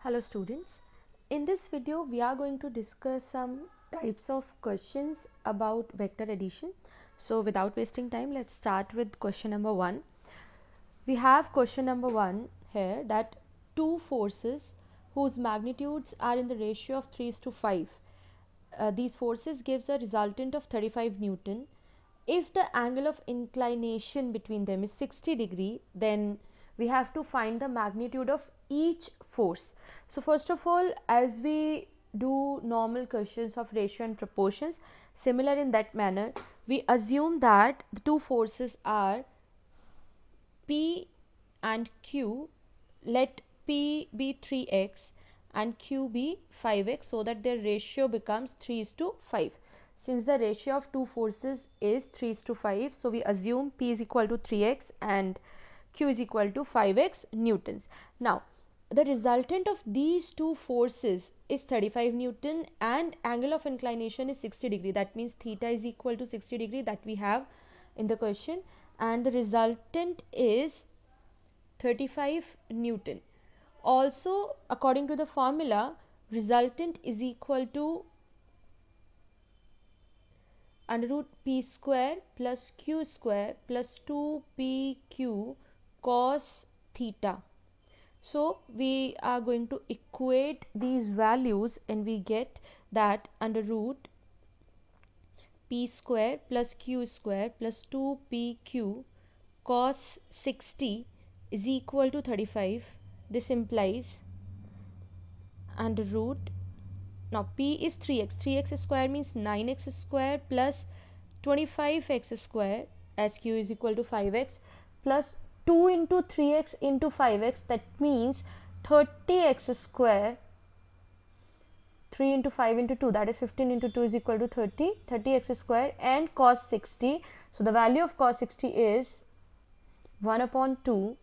Hello students, in this video we are going to discuss some types of questions about vector addition. So without wasting time, let's start with question number 1. We have question number 1 here, that two forces whose magnitudes are in the ratio of 3:5. These forces gives a resultant of 35 Newton. If the angle of inclination between them is 60 degree, then we have to find the magnitude of each force. So first of all, as we do normal questions of ratio and proportions, similar in that manner, we assume that the two forces are P and Q. Let P be 3x and Q be 5x, so that their ratio becomes 3:5. Since the ratio of two forces is 3:5, so we assume P is equal to 3x and Q is equal to 5x newtons. Now the resultant of these two forces is 35 Newton and angle of inclination is 60 degree. That means theta is equal to 60 degree, that we have in the question, and the resultant is 35 Newton. Also, according to the formula, resultant is equal to under root p square plus q square plus 2pq cos theta. So we are going to equate these values and we get that under root p square plus q square plus 2pq cos 60 is equal to 35. This implies under root, now p is 3x square means 9x square plus 25x square, as q is equal to 5x, plus 2 into 3x into 5x, that means 30x square. 3 into 5 into 2, that is 15 into 2 is equal to 30x square, and cos 60. So the value of cos 60 is 1 upon 2.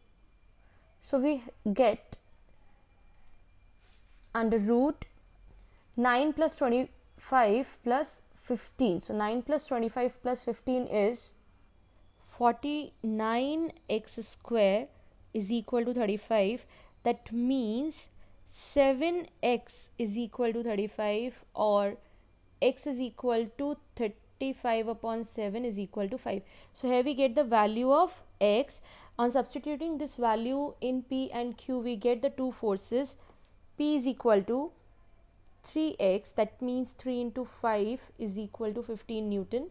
So we get under root 9 plus 25 plus 15. So 9 plus 25 plus 15 is 49x square is equal to 35. That means 7x is equal to 35, or x is equal to 35 upon 7 is equal to 5. So here we get the value of x. On substituting this value in P and Q, we get the two forces. P is equal to 3x, that means 3 into 5 is equal to 15 Newton,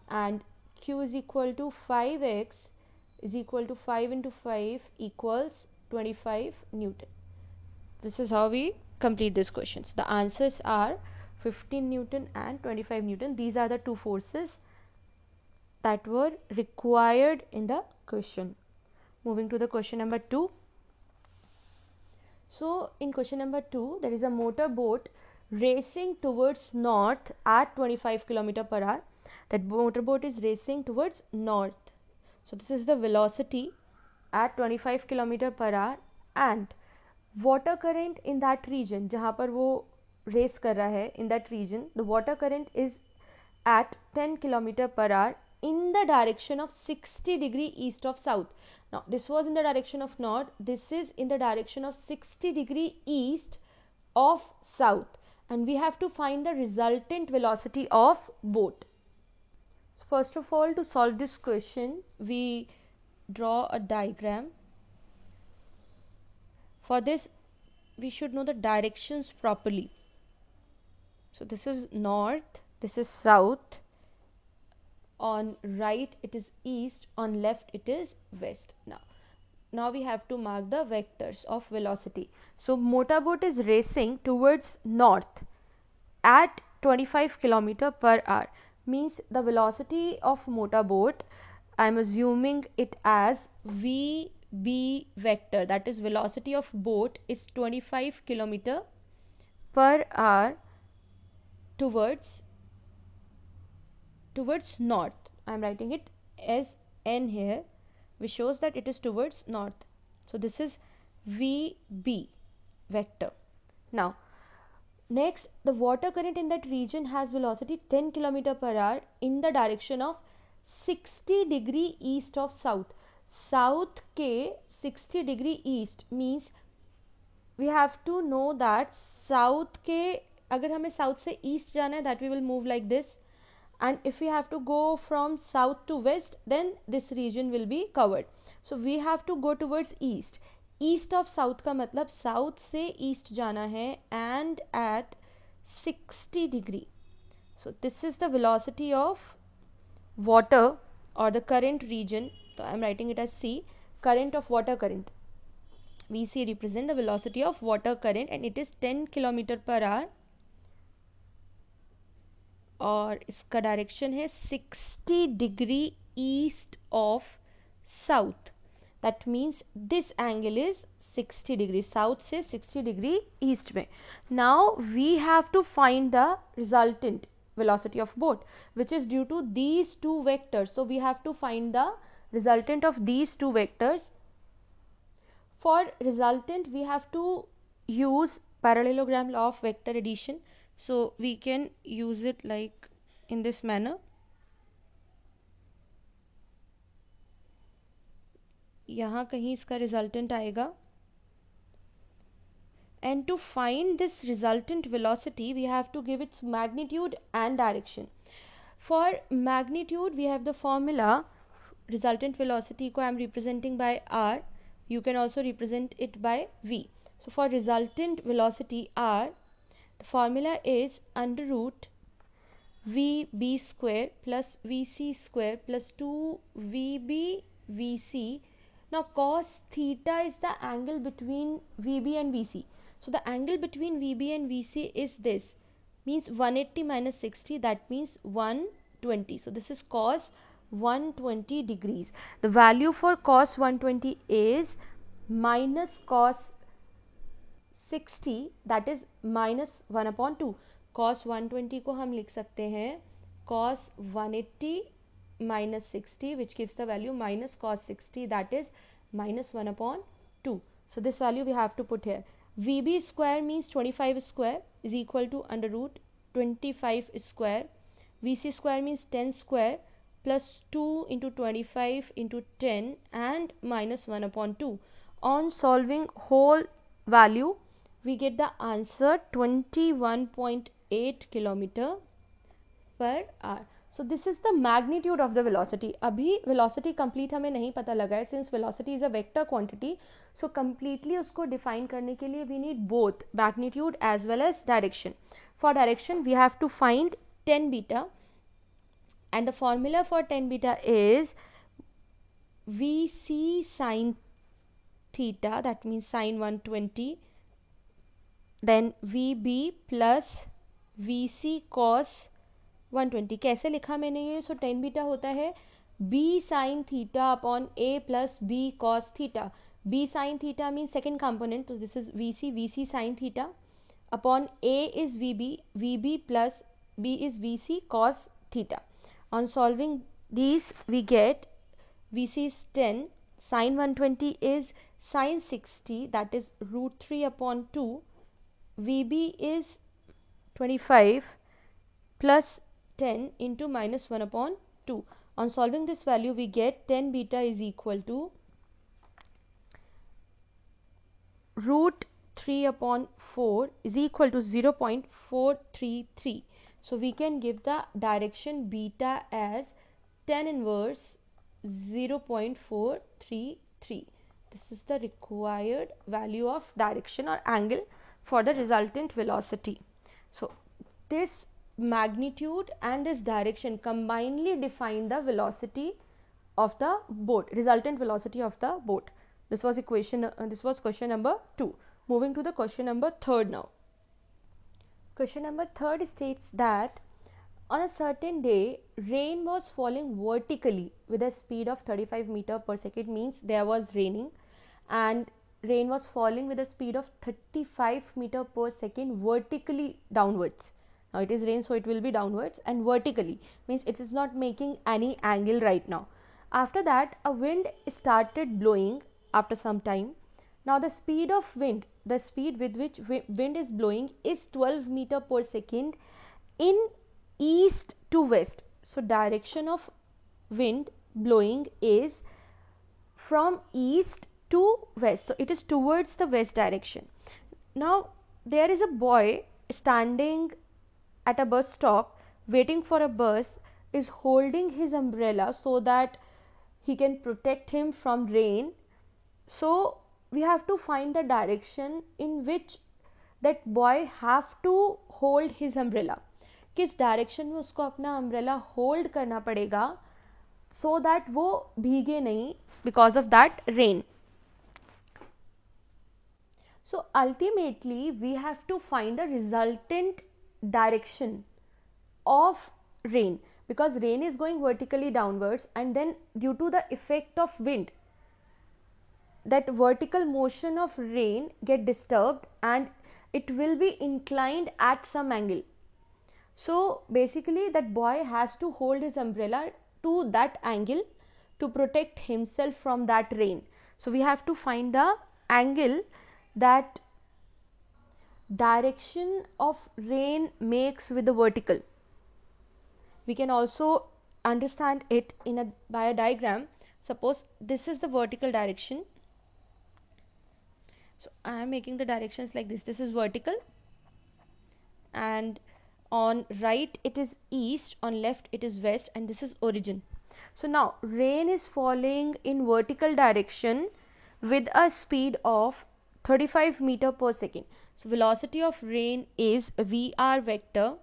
and Q is equal to 5x is equal to 5 into 5 equals 25 Newton. This is how we complete these questions. The answers are 15 Newton and 25 Newton. These are the two forces that were required in the question. Moving to the question number 2. So in question number 2, there is a motor boat racing towards north at 25 km per hour. That motor boat is racing towards north. So this is the velocity at 25 km per hour, and water current in that region जहाँ पर वो race कर रहा है, in that region the water current is at 10 km per hour in the direction of 60 degree east of south. Now this was in the direction of north, this is in the direction of 60 degree east of south, and we have to find the resultant velocity of boat. First of all, to solve this question, we draw a diagram. For this, we should know the directions properly. So this is north, this is south, on right it is east, on left it is west. Now we have to mark the vectors of velocity. So motorboat is racing towards north at 25 km per hour, means the velocity of motorboat, I am assuming it as VB vector, that is velocity of boat is 25 km per hour towards north. I am writing it as N here, which shows that it is towards north. So this is VB vector. Now next, the water current in that region has velocity 10 km per hour in the direction of 60 degree east of south. South के 60 degree east means we have to know that south के, अगर हमें south से east जाना है that we will move like this, and if we have to go from south to west then this region will be covered. So we have to go towards east. East of south का मतलब south से east जाना है and at 60 degree. So this is the velocity of water or the current region. So I am writing it as C, current of water current. VC represent the velocity of water current and it is 10 km per hour और इसका direction है 60 degree east of south. That means this angle is 60 degree, south से 60 degree east में. Now we have to find the resultant velocity of boat which is due to these two vectors. So we have to find the resultant of these two vectors. For resultant we have to use parallelogram law of vector addition. So we can use it like in this manner. यहाँ कहीं इसका resultant आएगा. And to find this resultant velocity we have to give its magnitude and direction. For magnitude we have the formula. Resultant velocity को I am representing by R. You can also represent it by V. So for resultant velocity R, the formula is under root VB square plus VC square plus 2VB VC. Now cos theta is the angle between VB and VC. So the angle between VB and VC is this, means 180 minus 60, that means 120. So this is cos 120 degrees. The value for cos 120 is minus cos 60, that is minus 1 upon 2. cos 120 को हम लिख सकते हैं cos 180 minus 60 which gives the value minus cos 60, that is minus 1 upon 2. So this value we have to put here. VB square means 25 square is equal to under root 25 square. VC square means 10 square plus 2 into 25 into 10 and minus 1 upon 2. On solving whole value we get the answer 21.8 km per hour. So this is the magnitude of the velocity. अभी velocity complete हमें नहीं पता लगा है, since velocity is a vector quantity. So completely उसको define करने के लिए we need both magnitude as well as direction. For direction we have to find tan beta and the formula for tan beta is VC sin theta, that means sin 120, then VB plus VC cos 120. कैसे लिखा मैंने ये? सो tan beta होता है b sin theta upon a plus b cos theta. b sin theta mean second component, तो this is vc sin theta upon a is vb plus b is vc cos theta. On solving these we get vc is 10, sin 120 is sin 60, that is root 3 upon 2, vb is 25 plus 10 into minus 1 upon 2. On solving this value we get tan beta is equal to root 3 upon 4 is equal to 0.433. So we can give the direction beta as tan inverse 0.433. This is the required value of direction or angle for the resultant velocity. So this magnitude and this direction combinedly define the velocity of the boat, resultant velocity of the boat. This was question number 2. Moving to the question number 3 now. Question number 3 states that on a certain day rain was falling vertically with a speed of 35 meter per second, means there was raining and rain was falling with a speed of 35 meter per second vertically downwards. Now it is rain, so it will be downwards, and vertically means it is not making any angle right now. After that a wind started blowing after some time. Now the speed of wind, the speed with which wind is blowing is 12 meter per second in east to west. So direction of wind blowing is from east to west, so it is towards the west direction. Now there is a boy standing at a bus stop waiting for a bus, is holding his umbrella so that he can protect him from rain. So we have to find the direction in which that boy have to hold his umbrella. किस direction में उसको अपना umbrella hold करना पड़ेगा so that वो भीगे नहीं because of that rain. So ultimately we have to find the resultant direction of rain, because rain is going vertically downwards, and then due to the effect of wind, that vertical motion of rain get disturbed and it will be inclined at some angle. So basically that boy has to hold his umbrella to that angle to protect himself from that rain. So we have to find the angle that direction of rain makes with the vertical. We can also understand it by a diagram. Suppose this is the vertical direction. So I am making the directions like this. This is vertical, and on right it is east, on left it is west, and this is origin. So now rain is falling in vertical direction with a speed of 35 meter per second. So velocity of rain is Vr vector,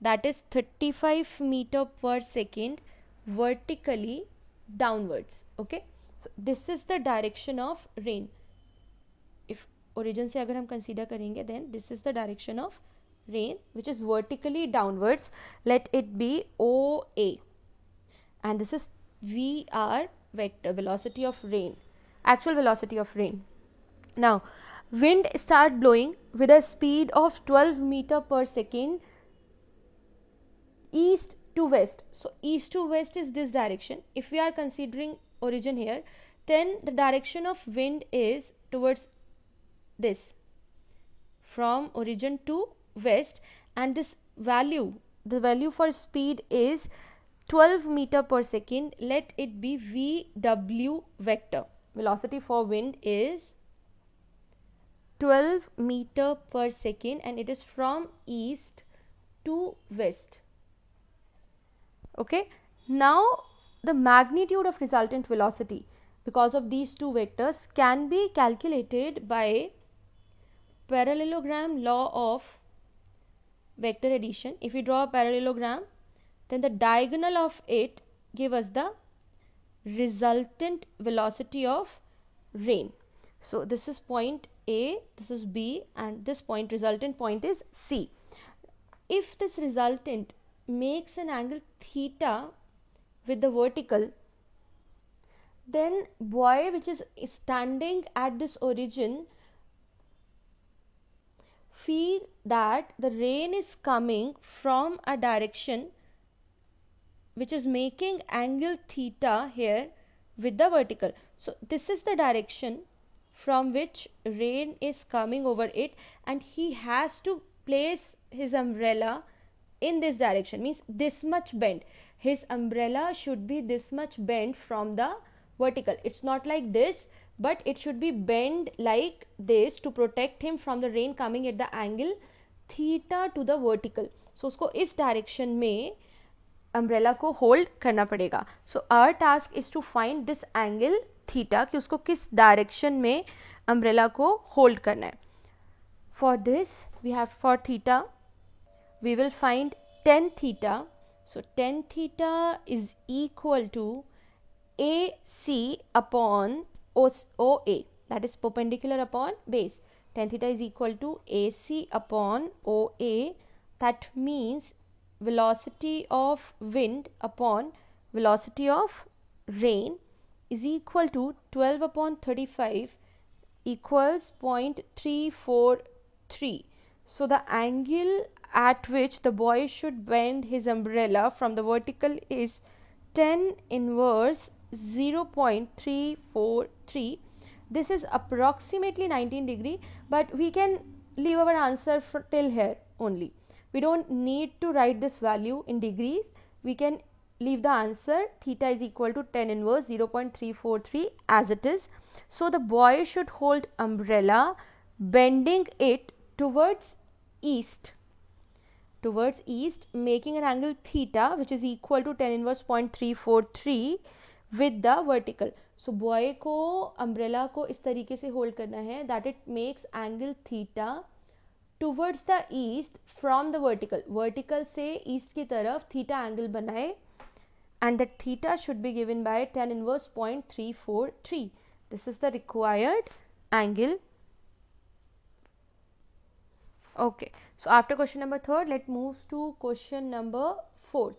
that is 35 meter per second vertically downwards. Okay, so this is the direction of rain. If origin से अगर हम consider करेंगे, then this is the direction of rain which is vertically downwards. Let it be OA, and this is Vr vector, velocity of rain, actual velocity of rain. Now wind start blowing with a speed of 12 meter per second east to west. So east to west is this direction. If we are considering origin here, then the direction of wind is towards this, from origin to west, and this value, the value for speed is 12 meter per second. Let it be VW vector. Velocity for wind is 12 meter per second, and it is from east to west. Okay, now the magnitude of resultant velocity because of these two vectors can be calculated by parallelogram law of vector addition. If we draw a parallelogram, then the diagonal of it give us the resultant velocity of rain. So this is point A, this is B, and this point, resultant point, is C. If this resultant makes an angle theta with the vertical, then boy which is standing at this origin feel that the rain is coming from a direction which is making angle theta here with the vertical. So this is the direction from which rain is coming over it, and he has to place his umbrella in this direction, means this much bend. His umbrella should be this much bent from the vertical. It's not like this, but it should be bent like this to protect him from the rain coming at the angle theta to the vertical. So उसको इस direction में umbrella को hold करना पड़ेगा. So our task is to find this angle theta, कि उसको किस direction में umbrella को hold करना है. For this we have, for theta we will find tan theta. So tan theta is equal to AC upon OA, that is perpendicular upon base. Tan theta is equal to AC upon OA. That means velocity of wind upon velocity of rain is equal to 12 upon 35 equals 0.343. So the angle at which the boy should bend his umbrella from the vertical is tan inverse 0.343. This is approximately 19 degree, but we can leave our answer till here only. We don't need to write this value in degrees. We can leave the answer theta is equal to tan inverse 0.343 as it is. So the boy should hold umbrella bending it towards east, making an angle theta which is equal to tan inverse 0.343 with the vertical. So boy को umbrella को इस तरीके से hold करना है that it makes angle theta towards the east from the vertical से east की तरफ theta angle बनाए, and that theta should be given by tan inverse 0.343. This is the required angle. Okay, so after question number 3rd, let's move to question number 4th.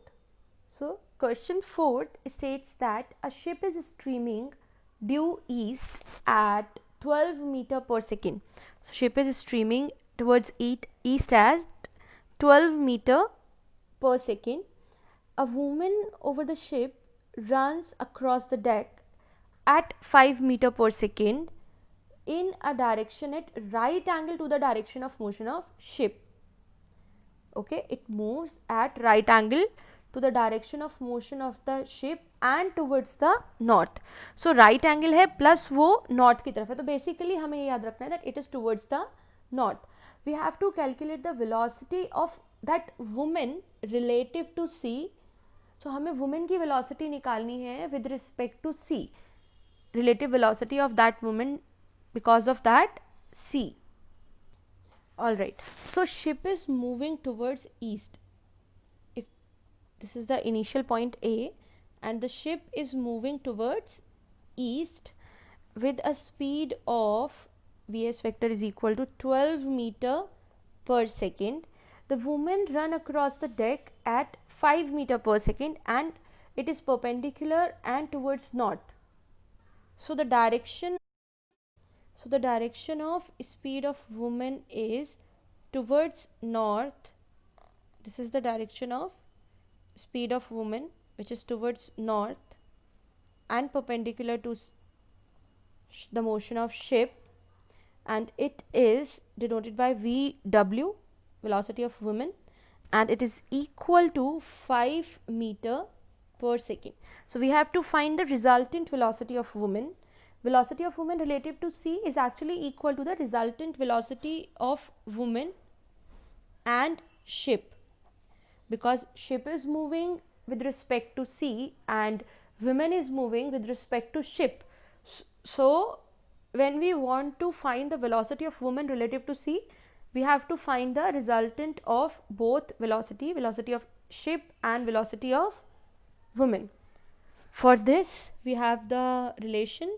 So question 4th states that a ship is streaming due east at 12 meter per second. So ship is streaming towards east at 12 meter per second. A woman over the ship runs across the deck at 5 meter per second in a direction at right angle to the direction of motion of ship. Okay, it moves at right angle to the direction of motion of the ship and towards the north. So right angle है plus वो north की तरफ है, तो basically हमें ये याद रखना है that it is towards the north. We have to calculate the velocity of that woman relative to sea. So हमें woman की velocity निकालनी है with respect to sea, relative velocity of that woman because of that sea. Alright, so ship is moving towards east. If this is the initial point A and the ship is moving towards east with a speed of Vs vector is equal to 12 meter per second, the woman run across the deck at 5 meter per second and it is perpendicular and towards north. So the direction of speed of woman is towards north. This is the direction of speed of woman which is towards north and perpendicular to the motion of ship, and it is denoted by Vw, velocity of woman, and it is equal to 5 meter per second. So we have to find the resultant velocity of woman. Velocity of woman relative to c is actually equal to the resultant velocity of woman and ship, because ship is moving with respect to sea and woman is moving with respect to ship. So when we want to find the velocity of woman relative to sea, we have to find the resultant of both velocity of ship and velocity of woman. For this we have the relation,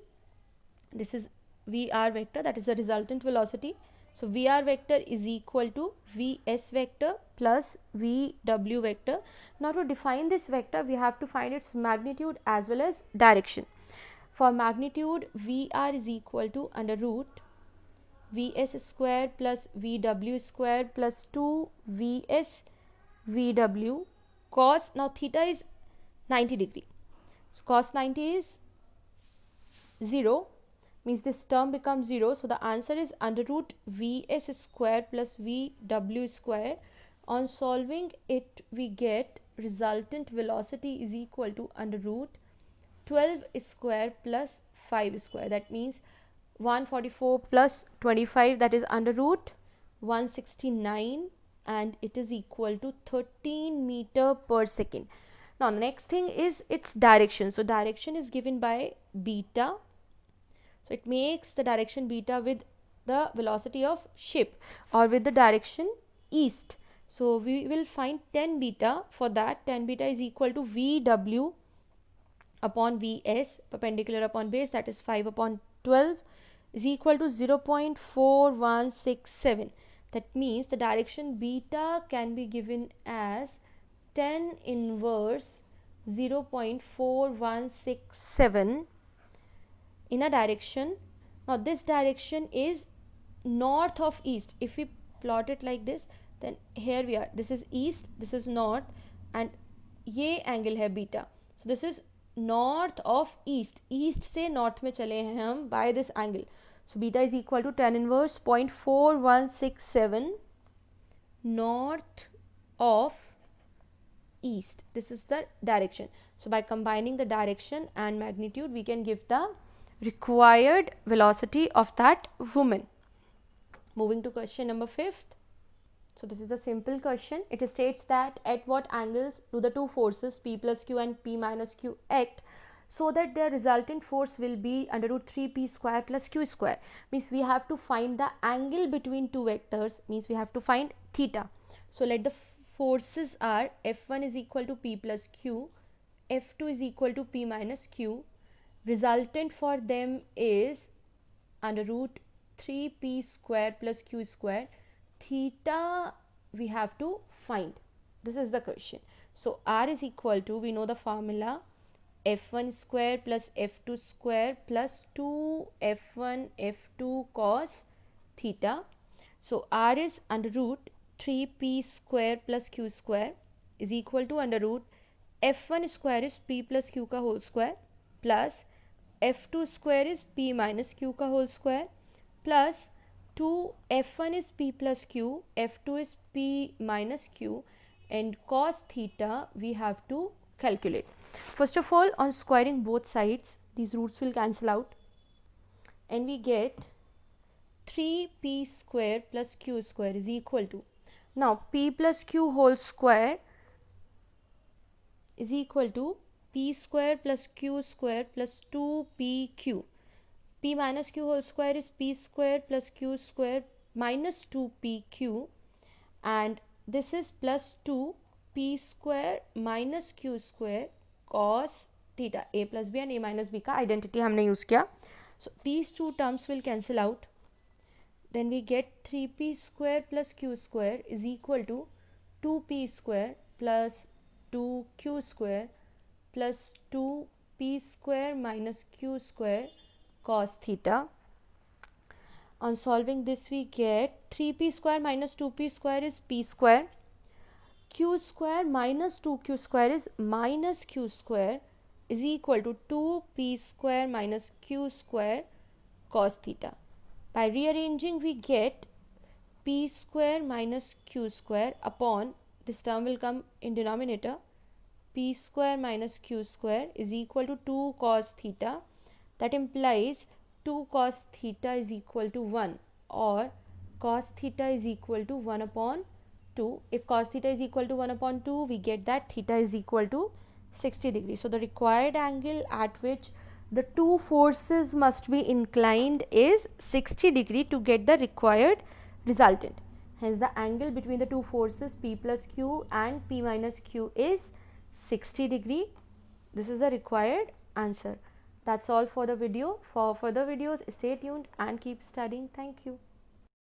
this is Vr vector, that is the resultant velocity. So Vr vector is equal to Vs vector plus Vw vector. Now to define this vector we have to find its magnitude as well as direction. For magnitude, Vr is equal to under root Vs square plus Vw square plus 2 Vs Vw cos, now theta is 90 degree. So cos 90 is 0, means this term becomes 0. So the answer is under root Vs square plus Vw square. On solving it, we get resultant velocity is equal to under root 12 square plus 5 square. That means 144 plus 25, that is under root 169, and it is equal to 13 meter per second. Now next thing is its direction. So direction is given by beta. So it makes the direction beta with the velocity of ship or with the direction east. So we will find tan beta. For that, tan beta is equal to Vw upon Vs, perpendicular upon base, that is 5 upon 12 is equal to 0.4167. That means the direction beta can be given as tan inverse 0.4167 in a direction. Now this direction is north of east. If we plot it like this, then here we are, this is east, this is north, and ये angle है beta. So this is north of east, east से north में चले हैं हम by this angle. So beta is equal to tan inverse 0.4167 north of east. This is the direction. So by combining the direction and magnitude, we can give the required velocity of that woman. Moving to question number 5th. So this is a simple question. It states that at what angles do the two forces P plus Q and P minus Q act so that their resultant force will be under root 3P square plus Q square. Means we have to find the angle between two vectors, means we have to find theta. So let the forces are F1 is equal to P plus Q, F2 is equal to P minus Q. Resultant for them is under root 3P square plus Q square. Theta we have to find. This is the question. So R is equal to, we know the formula, F1 square plus F2 square plus 2 F1 F2 cos theta. So R is under root 3P square plus Q square is equal to under root F1 square is P plus Q का whole square plus F2 square is P minus Q का whole square plus 2 F1 is P plus Q, F2 is P minus Q, and cos theta we have to calculate. First of all, on squaring both sides, these roots will cancel out and we get 3P square plus Q square is equal to, now P plus Q whole square is equal to P square plus Q square plus 2PQ. P minus Q whole square is P square plus Q square minus 2PQ, and this is plus 2P square minus Q square cos theta. A plus B and A minus B का identity हमने use किया. So these two terms will cancel out. Then we get 3P square plus Q square is equal to 2P square plus 2Q square plus 2P square minus Q square cos theta. On solving this we get 3P square minus 2P square is P square, Q square minus 2Q square is minus Q square is equal to 2P square minus Q square cos theta. By rearranging we get P square minus Q square upon, this term will come in denominator, P square minus Q square is equal to 2 cos theta. That implies 2 cos theta is equal to 1, or cos theta is equal to 1 upon 2. If cos theta is equal to 1 upon 2, we get that theta is equal to 60 degrees. So the required angle at which the two forces must be inclined is 60 degree to get the required resultant. Hence the angle between the two forces P plus Q and P minus Q is 60 degree. This is the required answer. That's all for the video. For further videos, stay tuned and keep studying. Thank you.